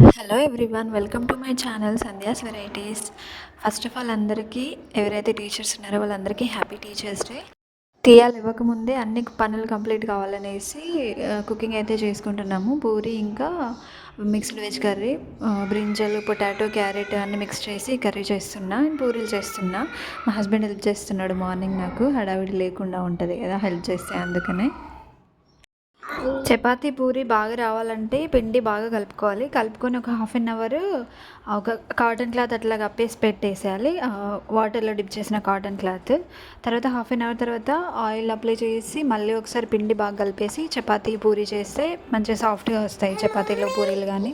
Hello everyone, welcome to my channel Sandhya's varieties. First of all అందరికీ, ఎవరైతే teachers ఉన్నారో వాళ్ళందరికీ హ్యాపీ టీచర్స్ డే. తీయాలి ఇవ్వకముందే అన్ని పనులు కంప్లీట్ కావాలనేసి కుకింగ్ అయితే చేసుకుంటున్నాము. పూరి ఇంకా mixed veg curry, brinjal, potato, carrot అన్నీ మిక్స్ చేసి కర్రీ చేస్తున్నా అండ్ పూరీలు చేస్తున్నా. మా హస్బెండ్ హెల్ప్ చేస్తున్నాడు. మార్నింగ్ నాకు హడావిడి లేకుండా ఉంటుంది కదా హెల్ప్ చేస్తే, అందుకనే. చపాతీ పూరి బాగా రావాలంటే పిండి బాగా కలుపుకోవాలి. కలుపుకొని ఒక హాఫ్ అన్ అవర్ ఒక కాటన్ క్లాత్ అట్లా కప్పేసి పెట్టేసేయాలి, వాటర్లో డిప్ చేసిన కాటన్ క్లాత్. తర్వాత హాఫ్ అన్ అవర్ తర్వాత ఆయిల్ అప్లై చేసి మళ్ళీ ఒకసారి పిండి బాగా కలిపేసి చపాతీ పూరి చేస్తే మంచిగా సాఫ్ట్గా వస్తాయి చపాతీలో పూరీలు. కానీ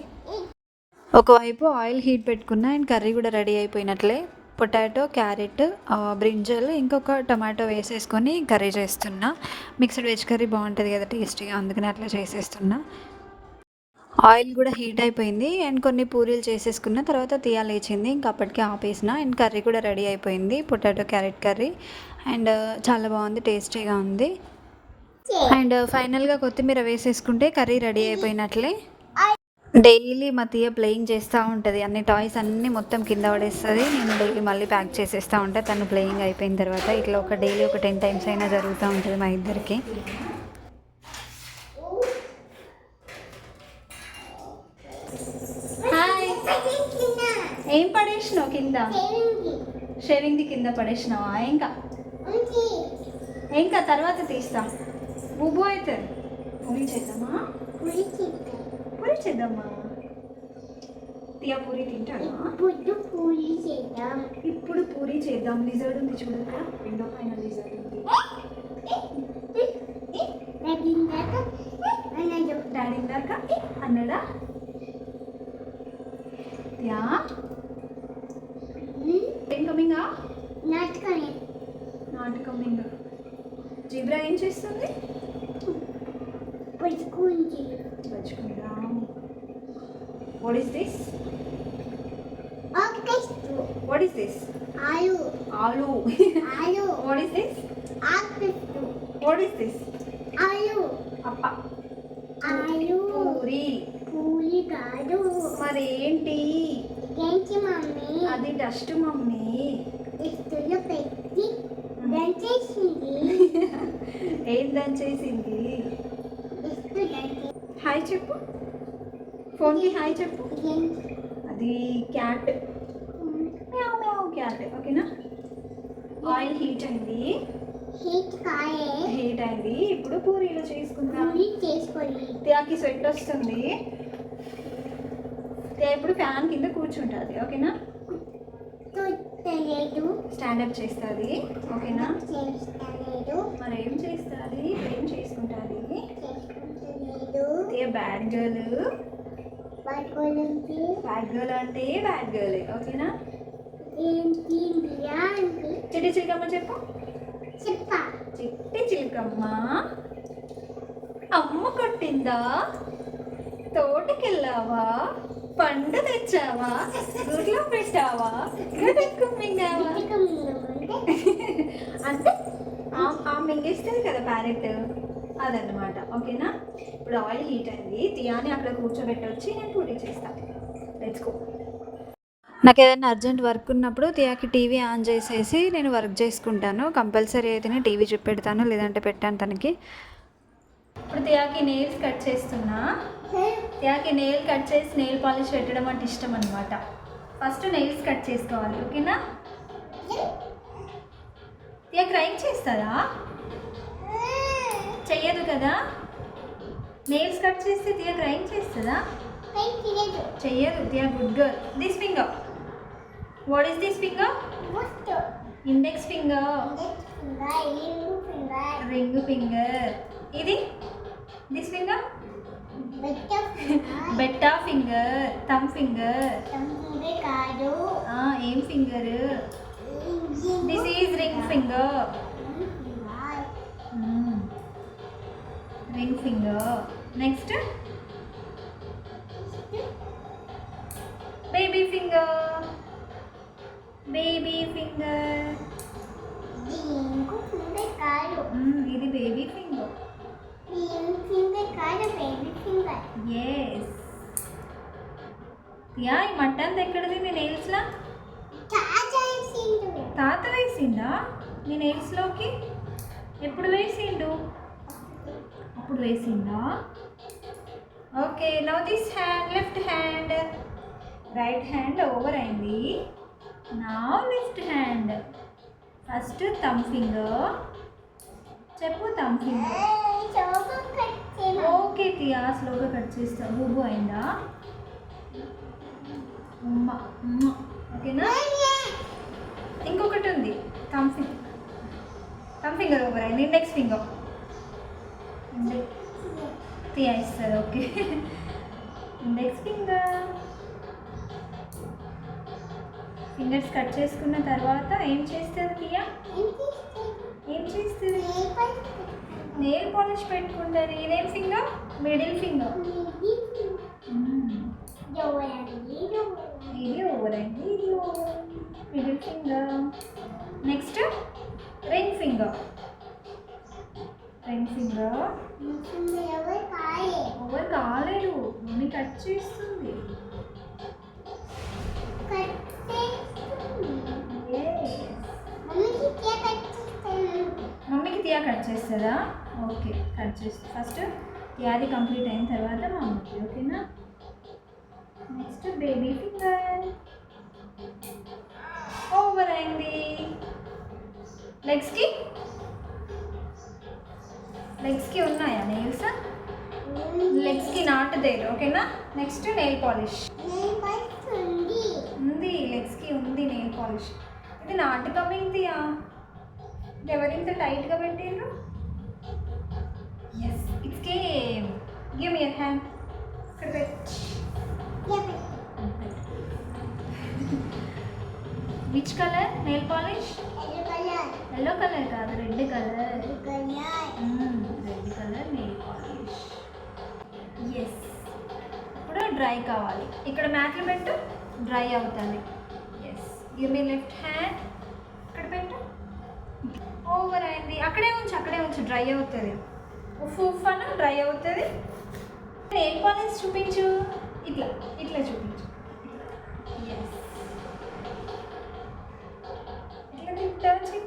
ఒకవైపు ఆయిల్ హీట్ పెట్టుకున్న అండ్ కర్రీ కూడా రెడీ అయిపోయినట్లే. పొటాటో, క్యారెట్, బ్రింజల్, ఇంకొక టమాటో వేసేసుకొని కర్రీ చేస్తున్నా. మిక్స్డ్ వెజ్ కర్రీ బాగుంటుంది కదా టేస్టీగా, అందుకని అట్లా చేసేస్తున్నా. ఆయిల్ కూడా హీట్ అయిపోయింది అండ్ కొన్ని పూరీలు చేసేసుకున్న తర్వాత తీయాలేచింది, ఇంకా అప్పటికే ఆపేసిన. అండ్ కర్రీ కూడా రెడీ అయిపోయింది, పొటాటో క్యారెట్ కర్రీ. అండ్ చాలా బాగుంది, టేస్టీగా ఉంది. అండ్ ఫైనల్గా కొత్తిమీర వేసేసుకుంటే కర్రీ రెడీ అయిపోయినట్లే. డైలీ మా తీయ ప్లేయింగ్ చేస్తూ ఉంటుంది, అన్ని టాయ్స్ అన్నీ మొత్తం కింద పడేస్తుంది. నేను డైలీ మళ్ళీ ప్యాక్ చేసేస్తూ ఉంటాను. తను ప్లేయింగ్ అయిపోయిన తర్వాత ఇట్లా ఒక డైలీ ఒక 10 times అయినా జరుగుతూ ఉంటుంది మా ఇద్దరికి. హాయ్, ఏం పడేసినావు కింద? షేవింగ్ది కింద పడేసినావా? ఇంకా తర్వాత తీస్తా. బుబ్బు అయితే పూరి చేద్దామా? పూరి చేద్దామా? తియా పూరి తింటాడా? ఇప్పుడు పూరి చేద్దాం. లిజర్డ్ ఉంది చూడు, విండో పైన లిజర్డ్ ఉంది. డాడీ ఇందాక అన్నాడా? యా, ఏం కమింగా? Not coming. జీబ్రా ఏం చేస్తుంది? బచ్చుకుందా. What is this? What is this? Aloo. What is this? What is this? Appa. Puri కాదు. మరి ఏంటి? మమ్మీ అది డస్ట్ మమ్మీ. డస్ట్లో పెట్టి దంచేసింది. ఏం దంచేసింది? హాయ్ చెప్పు, ఫోన్కి హాయ్ చెప్పు. అది క్యాట్, క్యాట్. ఓకేనా? ఆయిల్ హీట్ అయింది. ఇప్పుడు పూరీలు చేసుకుందాం. త్యాకి స్వెట్ వస్తుంది. ఇప్పుడు ఫ్యాన్ కింద కూర్చుంటుంది. ఓకేనా? స్టాండప్ చేస్తుంది. ఓకేనా? మరి ఏం చేస్తుంది? ఏం చేసుకుంటుంది? Bad girl. బ్యాడ్ గర్ల్ అంటే బ్యాడ్ గర్ల్. ఓకేనా? చిట్టి చిలకమ్మ చెప్పు. చిట్టి చిలకమ్మ అమ్మ కొట్టిందా? తోటకెళ్ళావా? పండు తెచ్చావా? గుడ్లో పెట్టావా? మింగావా? అంటే ఆ మింగేస్తుంది కదా ప్యారెట్, అదన్నమాట. ఓకేనా? ఇప్పుడు ఆయిల్ హీట్ అయింది. తియాని అక్కడ కూర్చోబెట్టొచ్చి నేను పూరి చేస్తాను. Let's go. నాకు ఏదైనా అర్జెంట్ వర్క్ ఉన్నప్పుడు తియాకి టీవీ ఆన్ చేసేసి నేను వర్క్ చేసుకుంటాను. కంపల్సరీ అయితేనే టీవీ చూపెడతాను, లేదంటే పెట్టాను తనకి. ఇప్పుడు తియాకి నెయిల్స్ కట్ చేస్తున్నా. తియాకి నెయిల్ కట్ చేసి నెయిల్ పాలిష్ పెట్టడం అంటే ఇష్టం అనమాట. ఫస్ట్ నెయిల్స్ కట్ చేసుకోవాలి. ఓకేనా? తియా క్రైమ్ చేస్తుందా? చెయ్యదు కదా. నెయిల్స్ కట్ చేస్తే తియా క్రైమ్ చేస్తుందా? చెయ్యదు. Tiya good girl. This finger. What is this finger? Index finger. Ring finger. ఇది దిస్ ఫింగర్ బెట్టా ఫింగర్. Thumb finger. ఏం finger? This is ring finger. Ring finger. Next baby finger. ఇది బేబీ ఫింగర్. Yes. యా ఈ మట్టంతా ఎక్కడిది నీ నెయిల్స్లా? తాత వేసిండా నీ నెయిల్స్లోకి? ఎప్పుడు వేసిండు? అప్పుడు వేసిందా? Okay, now this hand, left hand. Right hand over అయింది. నా left hand. First thumb finger. చెప్పు థమ్ ఫింగర్. ఓకే తియా, స్లోగా కట్ చేస్తా. బూబు అయిందా? ఉమ్మ ఉమ్మ. ఓకేనా? ఇంకొకటి ఉంది. థమ్ ఫింగర్ ఓవర్ అయింది. ఇండెక్స్ ఫింగర్ తియా ఇస్తారు. ఓకే, ఇండెక్స్ ఫింగర్స్ కట్ చేసుకున్న తర్వాత ఏం చేస్తుంది తియా? ఏం చేస్తుంది? నెయిల్ పాలిష్ పెట్టుకుంటుంది. ఇదేం ఫింగర్? Middle finger. ఇది ఓవర్ అయింది, ఇది ఓవర్ అయింది. Middle finger. Next ring finger. Over కాలేదు, మమ్మీ కట్ చేస్తుంది. మమ్మీకి తియా కట్ చేస్తుందా? ఓకే, కట్ చేస్తా. ఫస్ట్ తియాది కంప్లీట్ అయిన తర్వాత మా అమ్మకి. ఓకేనా? నెక్స్ట్ బేబీ ఫింగర్ ఓవర్ అయింది. లెగ్స్కి ఉన్నాయా నెయిల్స్? లెగ్స్కి నాట్ దేర్. ఓకేనా? నెక్స్ట్ నెయిల్ పాలిష్ ఉంది. లెగ్స్కి ఉంది నెయిల్ పాలిష్. ఇది నాట్ కమింగ్దియా? ఎవరింత టైట్గా పెట్టిండ్రు? Yes, it's came. Give me your hand. ఇక్కడ పెట్టు. Which colour nail polish? Yellow colour కాదు, red colour. Red colour nail polish. Yes. ఇప్పుడు డ్రై కావాలి. ఇక్కడ మ్యాట్లు పెట్టు, డ్రై అవుతుంది. Yes, give me left hand. ఇక్కడ పెట్టు. ఓవర్ అయింది. అక్కడే ఉంచు, డ్రై అవుతుంది. ఉఫ్ అన్న డ్రై అవుతుంది. నెయిల్ పాలిష్ చూపించు. ఇట్లా చూపించు. ఎస్, ఇట్లా తింటాచి.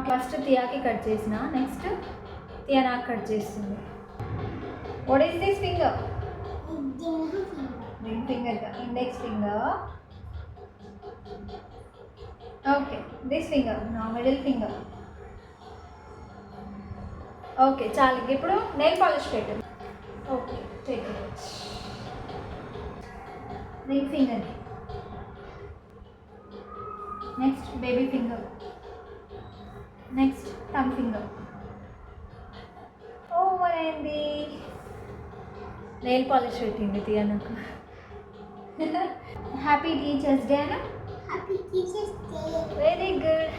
ఫస్ట్ తియాకి కట్ చేసిన, నెక్స్ట్ తియా నాకు కట్ చేస్తుంది. What is this finger? Ring finger, index finger. Okay, this finger నా మిడిల్ ఫింగర్. ఓకే, చాలు. ఇప్పుడు నెయిల్ పాలిష్ పెట్టు. Okay, take it. Ring finger. Next baby finger. Next thumb finger. Over అయింది. Nail polish పెట్టింది తియా నాకు. Happy teachers day అన్న. Very good.